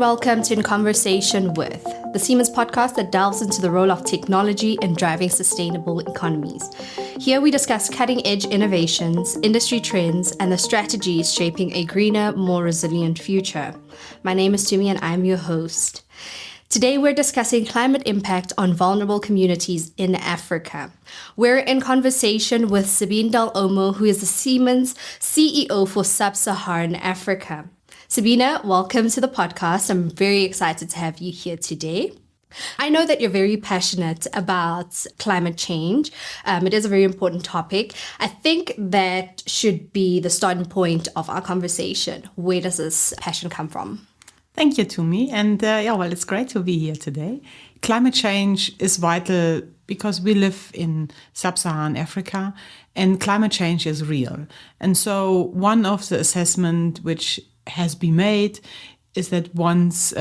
welcome to In Conversation With, the Siemens podcast that delves into the role of technology in driving sustainable economies. Here we discuss cutting-edge innovations, industry trends, and the strategies shaping a greener, more resilient future. My name is Tumi and I'm your host. Today we're discussing climate impact on vulnerable communities in Africa. We're in conversation with Sabine Dall'Omo, who is the Siemens CEO for Sub-Saharan Africa. Sabine, welcome to the podcast. I'm very excited to have you here today. I know that you're very passionate about climate change. It is a very important topic. I think that should be the starting point of our conversation. Where does this passion come from? Thank you, Tumi. And it's great to be here today. Climate change is vital because we live in Sub-Saharan Africa and climate change is real. And so one of the assessment which has been made is that once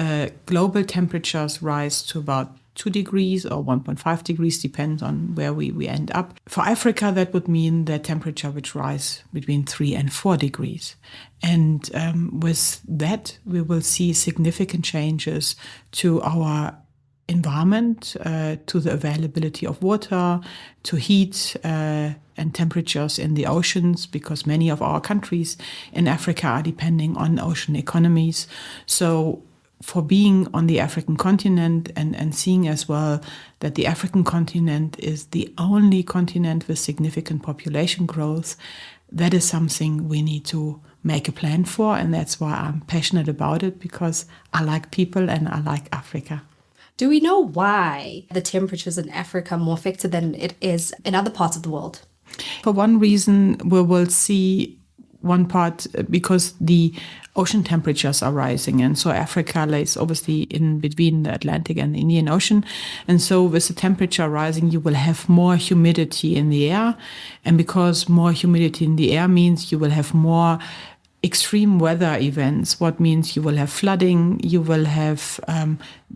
global temperatures rise to about 2 degrees or 1.5 degrees, depends on where we end up. For Africa, that would mean that temperature would rise between 3 and 4 degrees. And with that, we will see significant changes to our environment, to the availability of water, to heat and temperatures in the oceans, because many of our countries in Africa are depending on ocean economies. So for being on the African continent and seeing as well that the African continent is the only continent with significant population growth, that is something we need to make a plan for. And that's why I'm passionate about it, because I like people and I like Africa. Do we know why the temperatures in Africa are more affected than it is in other parts of the world? For one reason, we will see one part because the ocean temperatures are rising. And so Africa lays obviously in between the Atlantic and the Indian Ocean. And so with the temperature rising, you will have more humidity in the air. And because more humidity in the air means you will have more extreme weather events, what means you will have flooding, you will have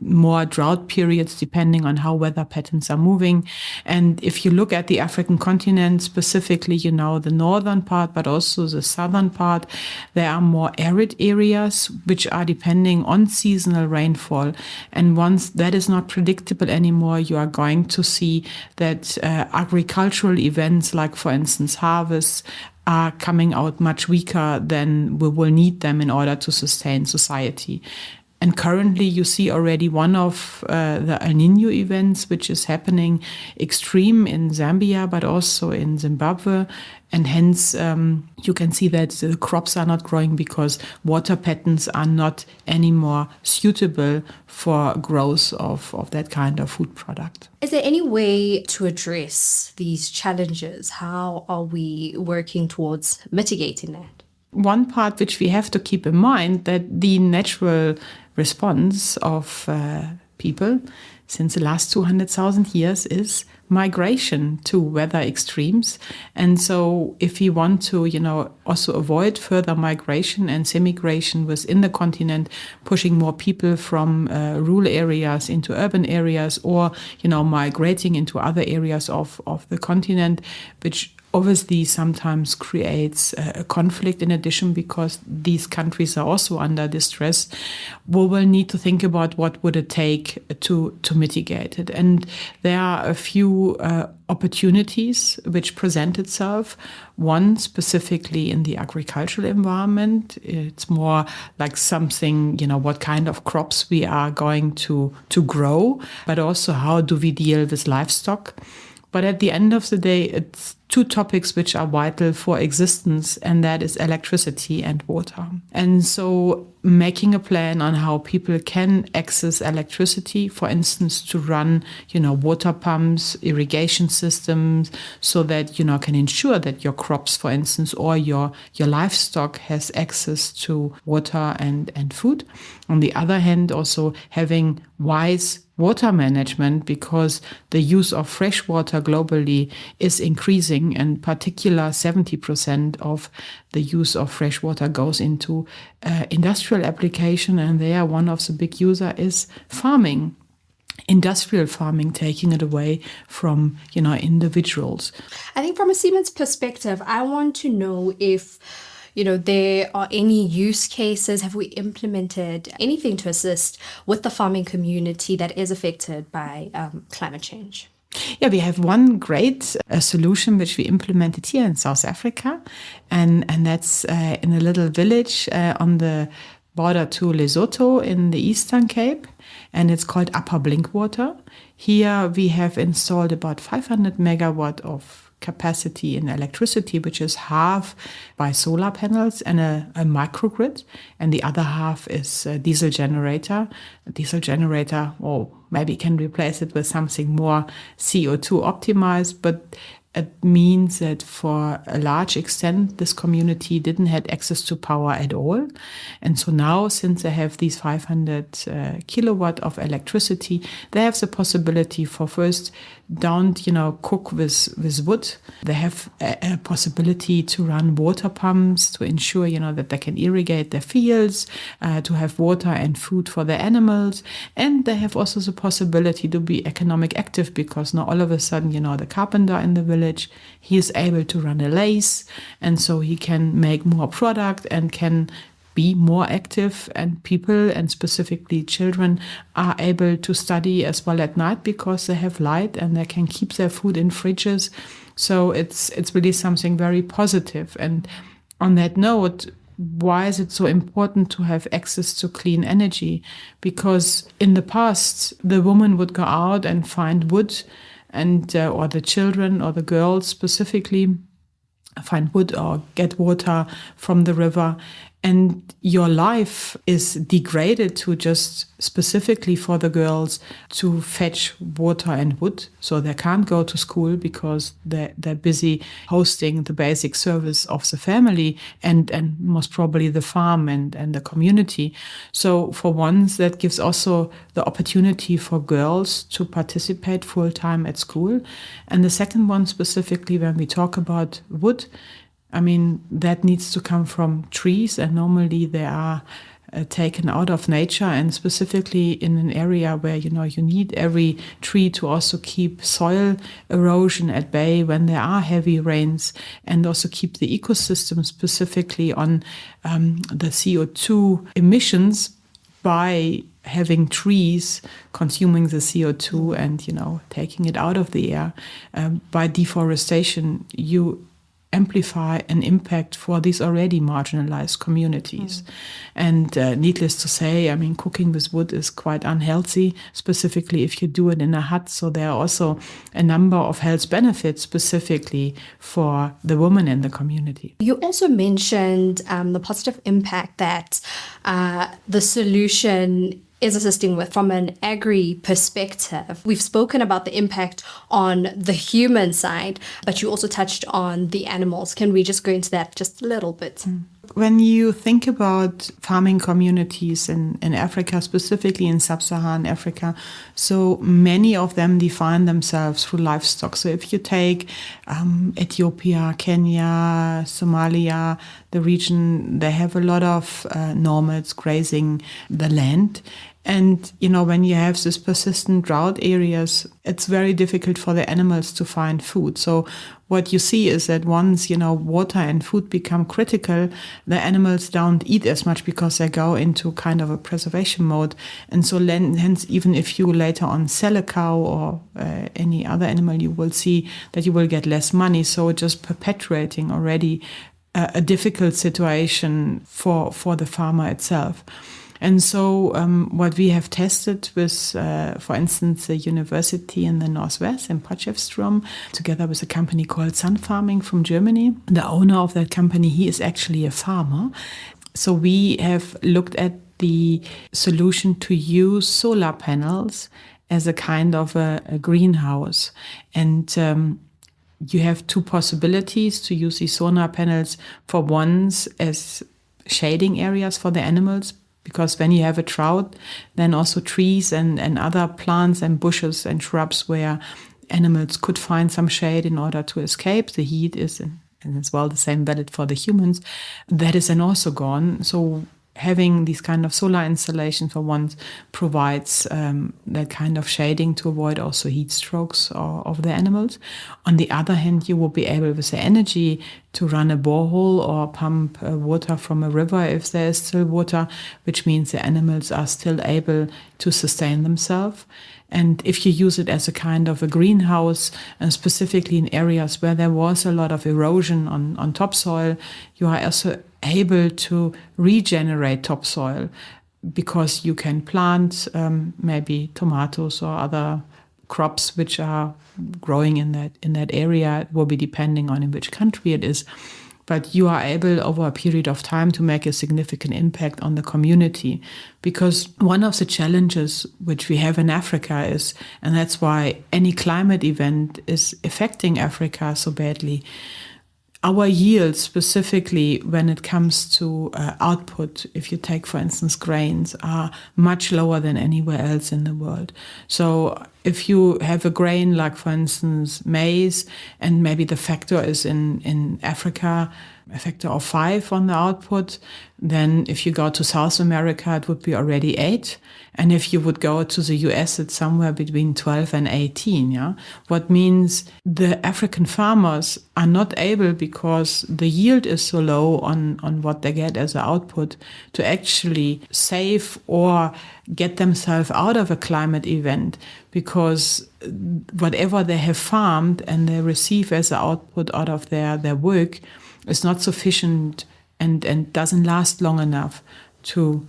more drought periods depending on how weather patterns are moving. And if you look at the African continent, specifically, the northern part, but also the southern part, there are more arid areas which are depending on seasonal rainfall. And once that is not predictable anymore, you are going to see that agricultural events like, for instance, harvests, are coming out much weaker than we will need them in order to sustain society. And currently you see already one of the El Niño events, which is happening extreme in Zambia, but also in Zimbabwe. And hence you can see that the crops are not growing because water patterns are not anymore suitable for growth of that kind of food product. Is there any way to address these challenges? How are we working towards mitigating that? One part which we have to keep in mind, that the natural response of people since the last 200,000 years is migration to weather extremes. And so if we want to, also avoid further migration and semigration within the continent, pushing more people from rural areas into urban areas, or, migrating into other areas of the continent, which obviously sometimes creates a conflict in addition, because these countries are also under distress. We will need to think about what would it take to mitigate it. And there are a few opportunities which present itself. One specifically in the agricultural environment. It's more like something, what kind of crops we are going to grow, but also how do we deal with livestock. But at the end of the day, it's two topics which are vital for existence, and that is electricity and water. And so making a plan on how people can access electricity, for instance, to run, water pumps, irrigation systems, so that, can ensure that your crops, for instance, or your livestock has access to water and food. On the other hand, also having wise water management, because the use of fresh water globally is increasing, and particular 70% of the use of fresh water goes into industrial application, and there one of the big user is farming. Industrial farming, taking it away from, individuals. I think from a Siemens perspective, I want to know if there are any use cases? Have we implemented anything to assist with the farming community that is affected by climate change? Yeah, we have one great solution which we implemented here in South Africa, and that's in a little village on the border to Lesotho in the Eastern Cape, and it's called Upper Blinkwater. Here we have installed about 500 megawatt of capacity in electricity, which is half by solar panels and a microgrid, and the other half is a diesel generator. A diesel generator, or maybe can replace it with something more CO2 optimized, but it means that for a large extent, this community didn't have access to power at all. And so now, since they have these 500 kilowatt of electricity, they have the possibility for first, don't, cook with wood. They have a possibility to run water pumps to ensure, that they can irrigate their fields, to have water and food for their animals. And they have also the possibility to be economic active, because now all of a sudden, the carpenter in the village, he is able to run a lathe, and so he can make more product and can be more active, and people, and specifically children, are able to study as well at night because they have light and they can keep their food in fridges. So it's really something very positive. And on that note, why is it so important to have access to clean energy? Because in the past, the woman would go out and find wood, and or the children or the girls specifically find wood or get water from the river. And your life is degraded to just specifically for the girls to fetch water and wood. So they can't go to school because they're busy hosting the basic service of the family and most probably the farm and the community. So for once, that gives also the opportunity for girls to participate full-time at school. And the second one, specifically when we talk about wood, that needs to come from trees, and normally they are taken out of nature, and specifically in an area where, you need every tree to also keep soil erosion at bay when there are heavy rains, and also keep the ecosystem specifically on the CO2 emissions by having trees consuming the CO2 and, taking it out of the air. By deforestation, you amplify an impact for these already marginalized communities. And needless to say, cooking with wood is quite unhealthy, specifically if you do it in a hut. So there are also a number of health benefits specifically for the women in the community. You also mentioned the positive impact that the solution is assisting with from an agri perspective. We've spoken about the impact on the human side, but you also touched on the animals. Can we just go into that just a little bit? When you think about farming communities in Africa, specifically in sub-Saharan Africa, so many of them define themselves through livestock. So if you take Ethiopia, Kenya, Somalia, the region, they have a lot of nomads grazing the land. And, when you have this persistent drought areas, it's very difficult for the animals to find food. So what you see is that once, water and food become critical, the animals don't eat as much because they go into kind of a preservation mode. And so hence, even if you later on sell a cow or any other animal, you will see that you will get less money. So just perpetuating already a difficult situation for the farmer itself. And so what we have tested with, for instance, a university in the Northwest, in Potchefstroom, together with a company called Sun Farming from Germany. The owner of that company, he is actually a farmer. So we have looked at the solution to use solar panels as a kind of a greenhouse. And you have two possibilities to use these solar panels. For once, as shading areas for the animals, because when you have a drought, then also trees and other plants and bushes and shrubs where animals could find some shade in order to escape the heat is, and as well the same valid for the humans, that is then also gone. So having these kind of solar installations for once provides that kind of shading to avoid also heat strokes of the animals. On the other hand, you will be able with the energy to run a borehole or pump water from a river if there is still water, which means the animals are still able to sustain themselves. And if you use it as a kind of a greenhouse, and specifically in areas where there was a lot of erosion on topsoil, you are also able to regenerate topsoil because you can plant maybe tomatoes or other crops which are growing in that area. It will be depending on in which country it is. But you are able over a period of time to make a significant impact on the community. Because one of the challenges which we have in Africa is, and that's why any climate event is affecting Africa so badly, our yields, specifically when it comes to output, if you take, for instance, grains, are much lower than anywhere else in the world. So if you have a grain like, for instance, maize, and maybe the factor is in Africa, a factor of 5 on the output, then if you go to South America, it would be already 8. And if you would go to the US, it's somewhere between 12 and 18. Yeah? What means the African farmers are not able, because the yield is so low on what they get as an output, to actually save or get themselves out of a climate event, because whatever they have farmed and they receive as an output out of their work is not sufficient and doesn't last long enough to,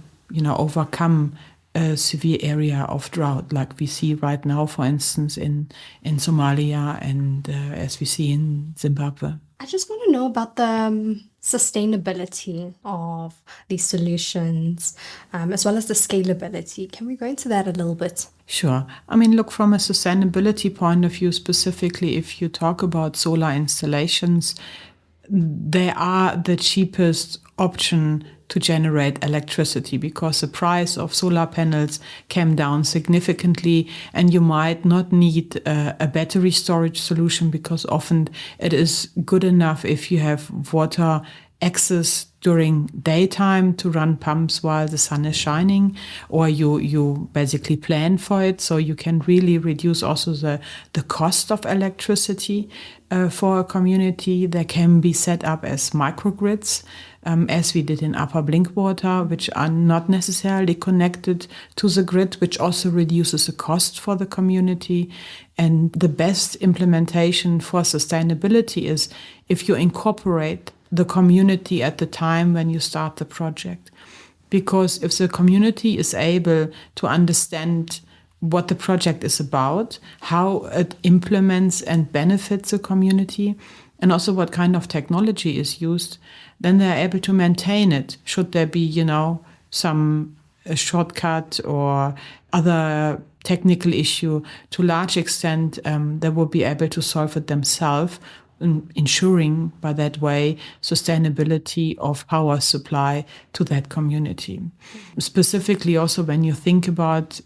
overcome a severe area of drought like we see right now, for instance, in Somalia and as we see in Zimbabwe. I just want to know about the sustainability of these solutions, as well as the scalability. Can we go into that a little bit? Sure. I mean, look, from a sustainability point of view, specifically, if you talk about solar installations, they are the cheapest option to generate electricity, because the price of solar panels came down significantly, and you might not need a battery storage solution, because often it is good enough if you have water access during daytime to run pumps while the sun is shining, or you basically plan for it, so you can really reduce also the cost of electricity for a community. They can be set up as microgrids, as we did in Upper Blinkwater, which are not necessarily connected to the grid, which also reduces the cost for the community. And the best implementation for sustainability is if you incorporate the community at the time when you start the project. Because if the community is able to understand what the project is about, how it implements and benefits the community, and also what kind of technology is used, then they're able to maintain it. Should there be, some shortcut or other technical issue, to a large extent, they will be able to solve it themselves, ensuring by that way sustainability of power supply to that community. Specifically also when you think about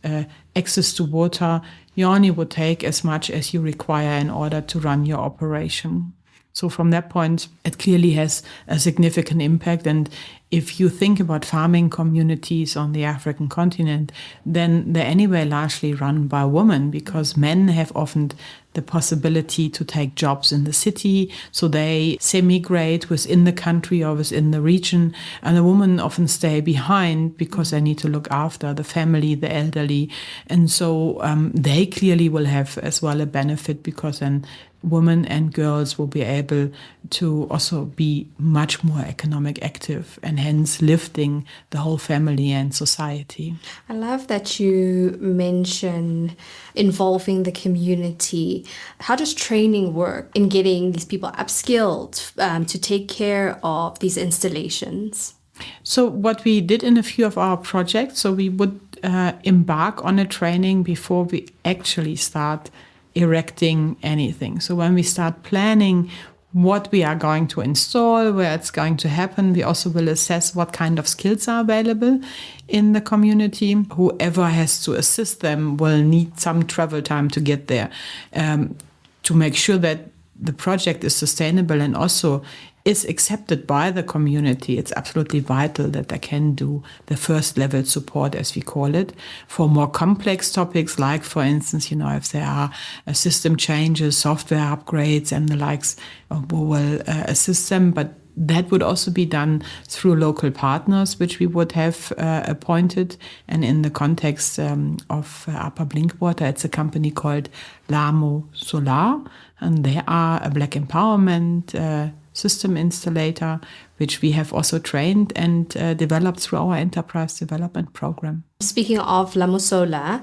access to water, you only would take as much as you require in order to run your operation. So from that point, it clearly has a significant impact. And if you think about farming communities on the African continent, then they're anyway largely run by women, because men have often the possibility to take jobs in the city. So they semi-migrate within the country or within the region. And the women often stay behind because they need to look after the family, the elderly. And so they clearly will have as well a benefit, because then women and girls will be able to also be much more economic active, and hence lifting the whole family and society. I love that you mention involving the community. How does training work in getting these people upskilled to take care of these installations? So what we did in a few of our projects, so we would embark on a training before we actually start erecting anything. So when we start planning what we are going to install, where it's going to happen, we also will assess what kind of skills are available in the community. Whoever has to assist them will need some travel time to get there, to make sure that the project is sustainable and also is accepted by the community, it's absolutely vital that they can do the first level support, as we call it, for more complex topics, like, for instance, if there are system changes, software upgrades, and the likes, we will assist them. But that would also be done through local partners, which we would have appointed. And in the context of Upper Blinkwater, it's a company called Dall'Omo Solar, and they are a Black empowerment system installer, which we have also trained and developed through our enterprise development program. Speaking of Dall'Omo Solar,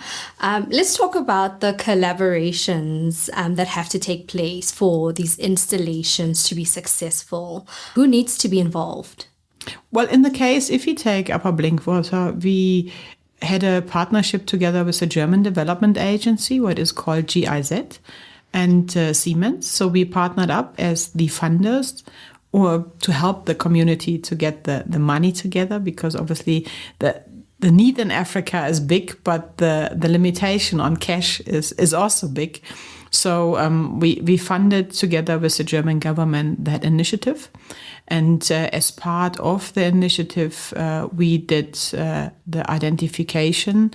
let's talk about the collaborations that have to take place for these installations to be successful. Who needs to be involved? Well, in the case, if we take Upper Blinkwater, we had a partnership together with a German development agency, what is called GIZ, and Siemens. So we partnered up as the funders, or to help the community to get the money together, because obviously the need in Africa is big, but the limitation on cash is also big. So we funded together with the German government that initiative. And as part of the initiative, we did the identification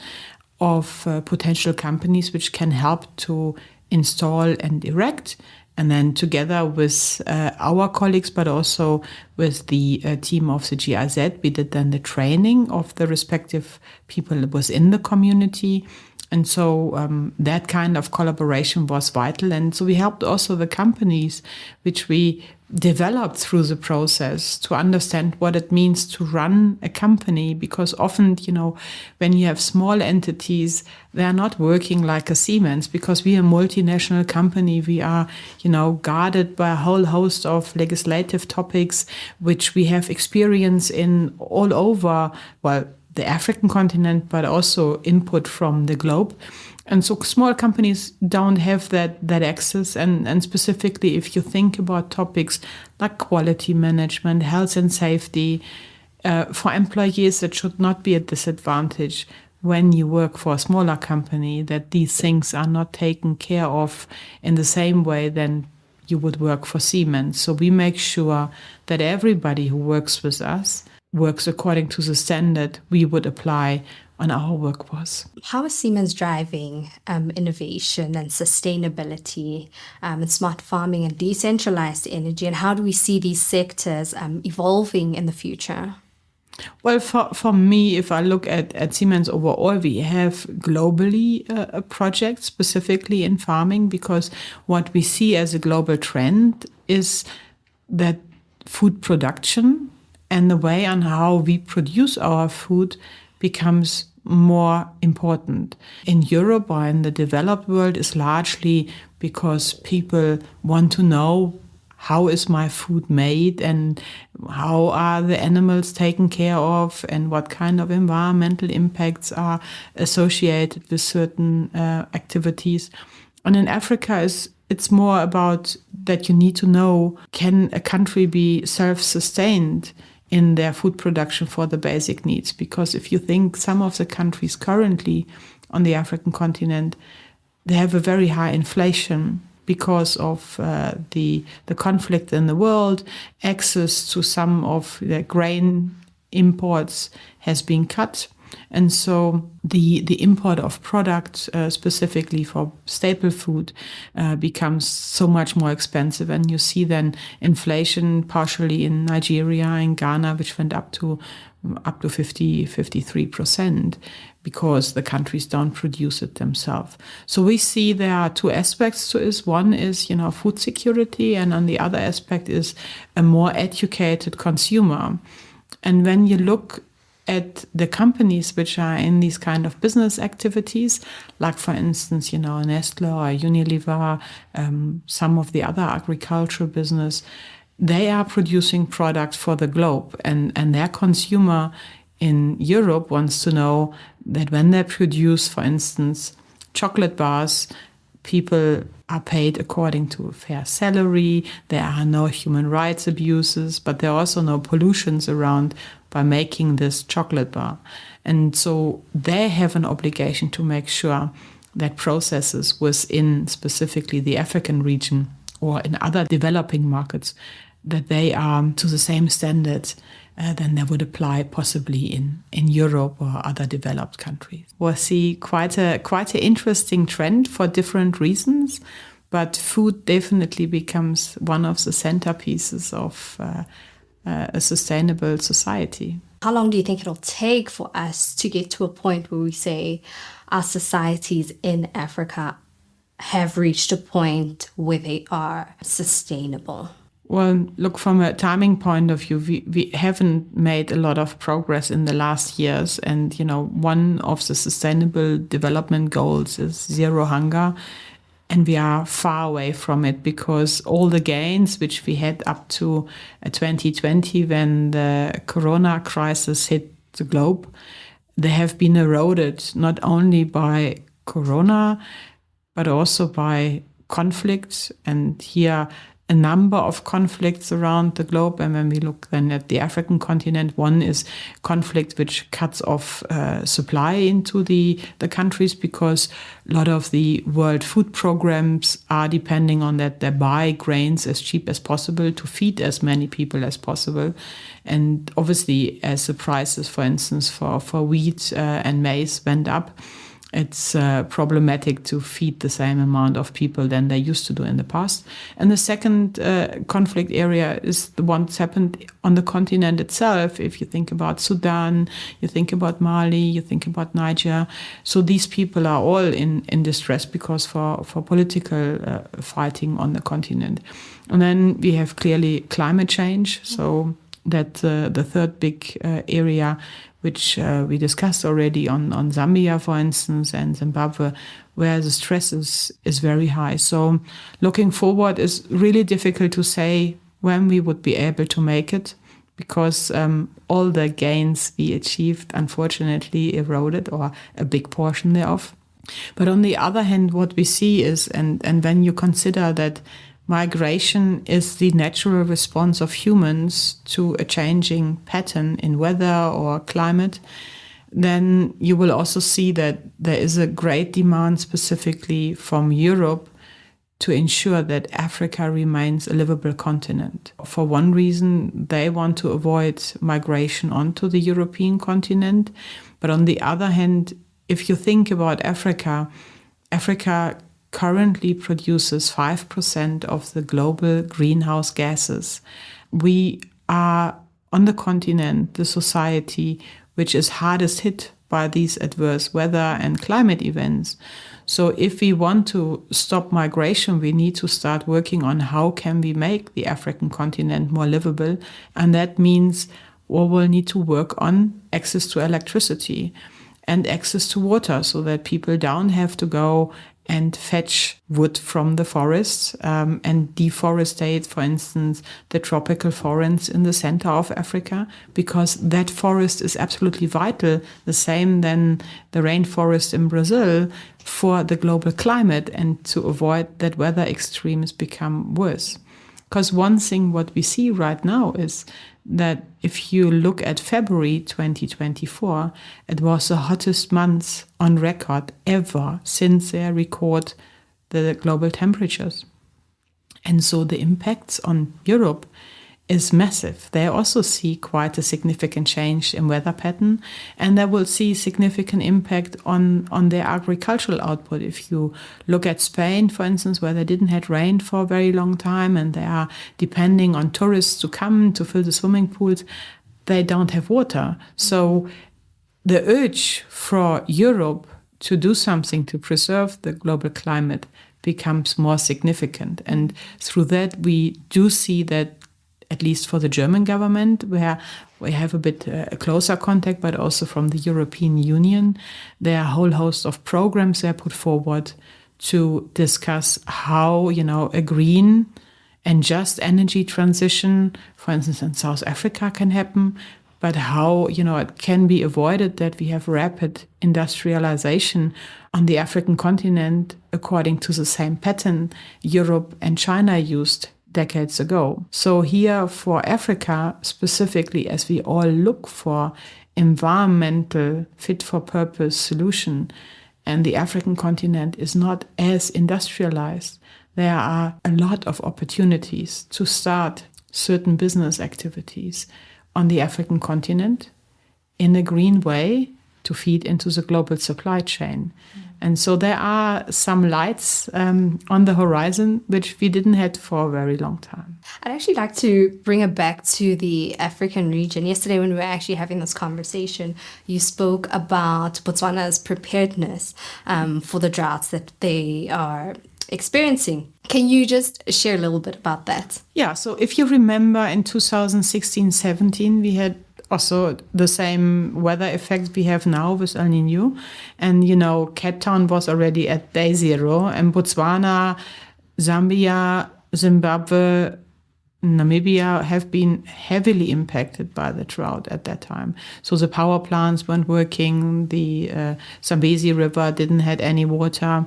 of potential companies which can help to install and erect. And then together with our colleagues, but also with the team of the GIZ, we did then the training of the respective people within the community. And so that kind of collaboration was vital. And so we helped also the companies which we developed through the process to understand what it means to run a company. Because often, when you have small entities, they are not working like a Siemens, because we are a multinational company. We are, guarded by a whole host of legislative topics, which we have experience in all over, the African continent, but also input from the globe. And so small companies don't have that access. And specifically, if you think about topics like quality management, health and safety, for employees, it should not be a disadvantage when you work for a smaller company, that these things are not taken care of in the same way than you would work for Siemens. So we make sure that everybody who works with us works according to the standard we would apply on our workforce. How is Siemens driving innovation and sustainability and smart farming and decentralized energy? And how do we see these sectors evolving in the future? Well, for me, if I look at Siemens overall, we have globally a project specifically in farming, because what we see as a global trend is that food production and the way on how we produce our food becomes more important. In Europe or in the developed world is largely because people want to know, how is my food made and how are the animals taken care of and what kind of environmental impacts are associated with certain activities. And in Africa, it's more about that you need to know, can a country be self-sustained in their food production for the basic needs? Because if you think some of the countries currently on the African continent, they have a very high inflation because of the conflict in the world. Access to some of the grain imports has been cut. And so the import of products, specifically for staple food, becomes so much more expensive. And you see then inflation partially in Nigeria and Ghana, which went up to 53%, because the countries don't produce it themselves. So we see there are two aspects to this. One is, food security, and on the other aspect is a more educated consumer. And when you look at the companies which are in these kind of business activities, like for instance, Nestle or Unilever, some of the other agricultural business, they are producing products for the globe, and their consumer in Europe wants to know that when they produce, for instance, chocolate bars, people are paid according to a fair salary. There are no human rights abuses, but there are also no pollutions around by making this chocolate bar. And so they have an obligation to make sure that processes within specifically the African region or in other developing markets that they are to the same standard than they would apply possibly in Europe or other developed countries. We'll see quite an interesting trend for different reasons, but food definitely becomes one of the centerpieces of a sustainable society. How long do you think it'll take for us to get to a point where we say our societies in Africa have reached a point where they are sustainable? Well, look, from a timing point of view, we haven't made a lot of progress in the last years. And, one of the sustainable development goals is zero hunger. And we are far away from it because all the gains which we had up to 2020 when the corona crisis hit the globe, they have been eroded not only by corona, but also by conflict. And here a number of conflicts around the globe. And when we look then at the African continent, one is conflict which cuts off supply into the countries because a lot of the world food programs are depending on that. They buy grains as cheap as possible to feed as many people as possible. And obviously, as the prices, for instance, for wheat and maize went up, it's problematic to feed the same amount of people than they used to do in the past. And the second conflict area is the one that's happened on the continent itself. If you think about Sudan, you think about Mali, you think about Niger. So these people are all in distress because for political fighting on the continent. And then we have clearly climate change. So that's the third big area, which we discussed already on Zambia, for instance, and Zimbabwe, where the stress is very high. So looking forward is really difficult to say when we would be able to make it, because all the gains we achieved, unfortunately, eroded, or a big portion thereof. But on the other hand, what we see is, and when you consider that migration is the natural response of humans to a changing pattern in weather or climate, then you will also see that there is a great demand specifically from Europe to ensure that Africa remains a livable continent. For one reason, they want to avoid migration onto the European continent. But on the other hand, if you think about Africa currently produces 5% of the global greenhouse gases. We are on the continent, the society which is hardest hit by these adverse weather and climate events. So if we want to stop migration, we need to start working on how can we make the African continent more livable. And that means we will need to work on access to electricity and access to water so that people don't have to go and fetch wood from the forests and deforestate, for instance, the tropical forests in the center of Africa, because that forest is absolutely vital, the same than the rainforest in Brazil, for the global climate and to avoid that weather extremes become worse. Because one thing what we see right now is that if you look at February 2024, it was the hottest month on record ever since they record the global temperatures. And so the impacts on Europe is massive. They also see quite a significant change in weather pattern, and they will see significant impact on their agricultural output. If you look at Spain, for instance, where they didn't have rain for a very long time and they are depending on tourists to come to fill the swimming pools, they don't have water. So the urge for Europe to do something to preserve the global climate becomes more significant. And through that, we do see that, at least for the German government, where we have a bit closer contact, but also from the European Union, there are a whole host of programs that are put forward to discuss how, a green and just energy transition, for instance, in South Africa can happen, but how, it can be avoided that we have rapid industrialization on the African continent according to the same pattern Europe and China used decades ago. So here for Africa specifically, as we all look for environmental fit-for-purpose solution, and the African continent is not as industrialized, there are a lot of opportunities to start certain business activities on the African continent in a green way to feed into the global supply chain. And so there are some lights on the horizon, which we didn't have for a very long time. I'd actually like to bring it back to the African region. Yesterday, when we were actually having this conversation, you spoke about Botswana's preparedness for the droughts that they are experiencing. Can you just share a little bit about that? Yeah, so if you remember in 2016-17, we had also the same weather effects we have now with El Nino. And, Cape Town was already at day zero, and Botswana, Zambia, Zimbabwe, Namibia have been heavily impacted by the drought at that time. So the power plants weren't working, the Zambezi River didn't have any water.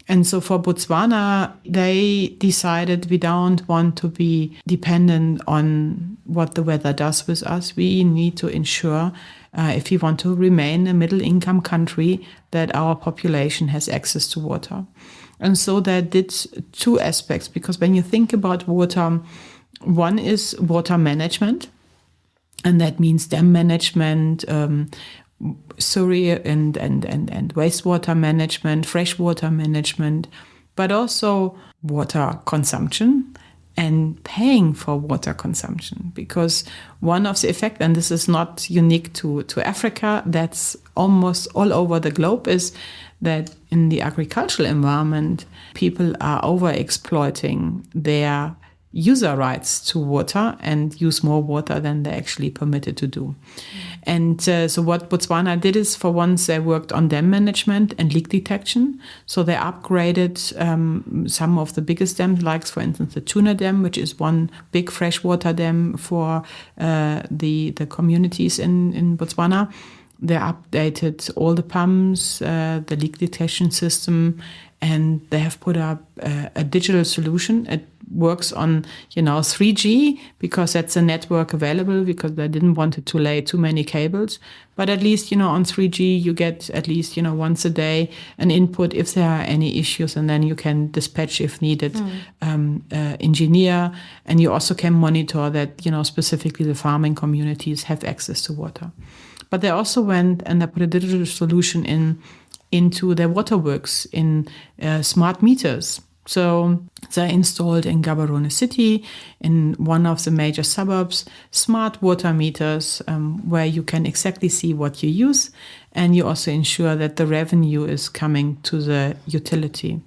And so for Botswana, they decided we don't want to be dependent on what the weather does with us. We need to ensure, if we want to remain a middle-income country, that our population has access to water. And so they did two aspects, because when you think about water, one is water management, and that means dam management, sewer and wastewater management, freshwater management, but also water consumption and paying for water consumption. Because one of the effects, and this is not unique to Africa, that's almost all over the globe, is that in the agricultural environment, people are over-exploiting their user rights to water and use more water than they're actually permitted to do. And so what Botswana did is, for once, they worked on dam management and leak detection. So they upgraded some of the biggest dams, like, for instance, the Tuna Dam, which is one big freshwater dam for the communities in Botswana. They updated all the pumps, the leak detection system, and they have put up a digital solution. It works on 3G, because that's a network available, because they didn't want it to lay too many cables. But at least, on 3G, you get at least, once a day an input if there are any issues, and then you can dispatch if needed, engineer, and you also can monitor that, specifically the farming communities have access to water. But they also went and they put a digital solution into their waterworks in smart meters. So they installed in Gaborone City, in one of the major suburbs, smart water meters where you can exactly see what you use, and you also ensure that the revenue is coming to the utility.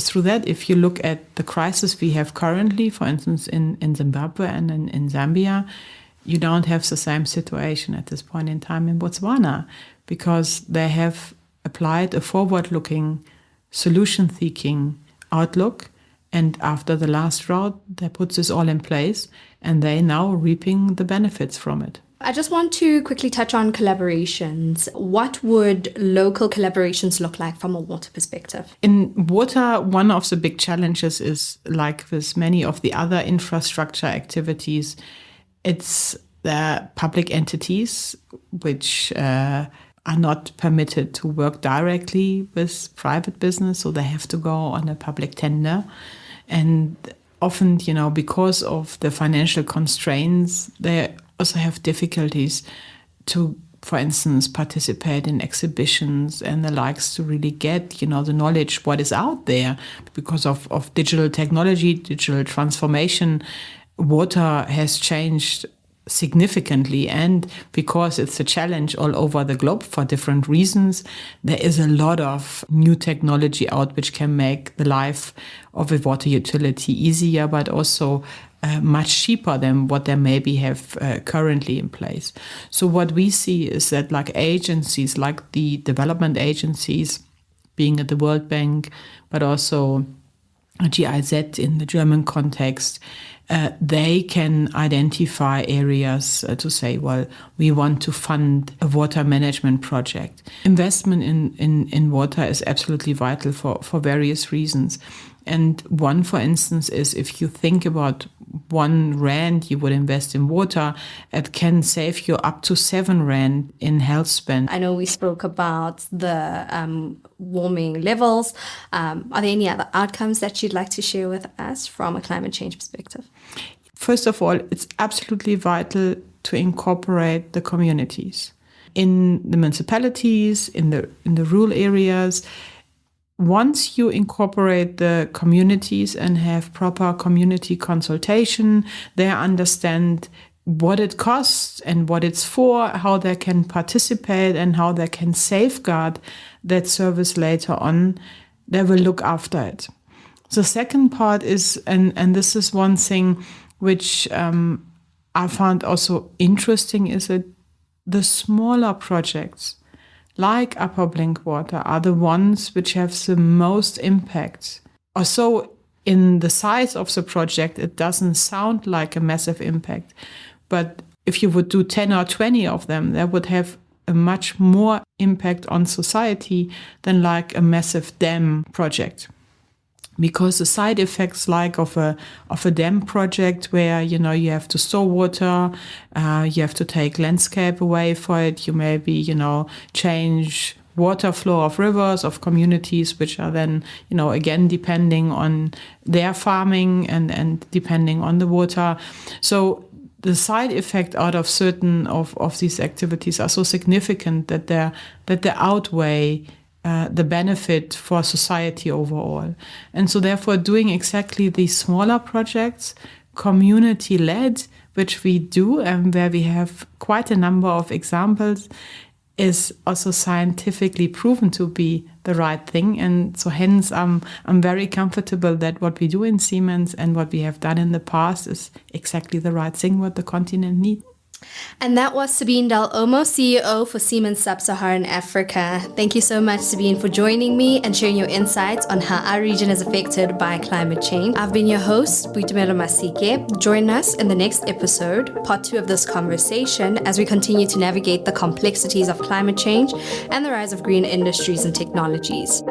Through that, if you look at the crisis we have currently, for instance, in Zimbabwe and in Zambia, you don't have the same situation at this point in time in Botswana, because they have applied a forward-looking, solution-seeking outlook. And after the last drought, they put this all in place, and they now reaping the benefits from it. I just want to quickly touch on collaborations. What would local collaborations look like from a water perspective? In water, one of the big challenges is, like with many of the other infrastructure activities, it's the public entities which are not permitted to work directly with private business, so they have to go on a public tender. And often, because of the financial constraints, they also have difficulties to, for instance, participate in exhibitions and the likes, to really get, the knowledge what is out there. Because of digital technology, digital transformation, water has changed significantly, and because it's a challenge all over the globe for different reasons, there is a lot of new technology out which can make the life of a water utility easier, but also much cheaper than what they maybe have currently in place. So what we see is that, like agencies, like the development agencies, being at the World Bank, but also GIZ in the German context, they can identify areas to say, well, we want to fund a water management project. Investment in water is absolutely vital for various reasons. And one, for instance, is if you think about R1 you would invest in water, it can save you up to R7 in health spend. I know we spoke about the warming levels. Are there any other outcomes that you'd like to share with us from a climate change perspective? First of all, it's absolutely vital to incorporate the communities in the municipalities, in the rural areas. Once you incorporate the communities and have proper community consultation, they understand what it costs and what it's for, how they can participate and how they can safeguard that service later on, they will look after it. The second part is, and this is one thing which I found also interesting, is that the smaller projects like Upper Blinkwater are the ones which have the most impact. Also, in the size of the project, it doesn't sound like a massive impact. But if you would do 10 or 20 of them, that would have a much more impact on society than like a massive dam project. Because the side effects like of a dam project where, you have to store water, you have to take landscape away for it, you maybe, change water flow of rivers, of communities, which are then, again, depending on their farming and depending on the water. So the side effect out of certain of these activities are so significant that they outweigh the benefit for society overall. And so therefore doing exactly these smaller projects, community-led, which we do and where we have quite a number of examples, is also scientifically proven to be the right thing. And so hence I'm very comfortable that what we do in Siemens and what we have done in the past is exactly the right thing what the continent needs. And that was Sabine Dall'Omo, CEO for Siemens Sub-Saharan Africa. Thank you so much, Sabine, for joining me and sharing your insights on how our region is affected by climate change. I've been your host, Buitumelo Masike. Join us in the next episode, part 2 of this conversation, as we continue to navigate the complexities of climate change and the rise of green industries and technologies.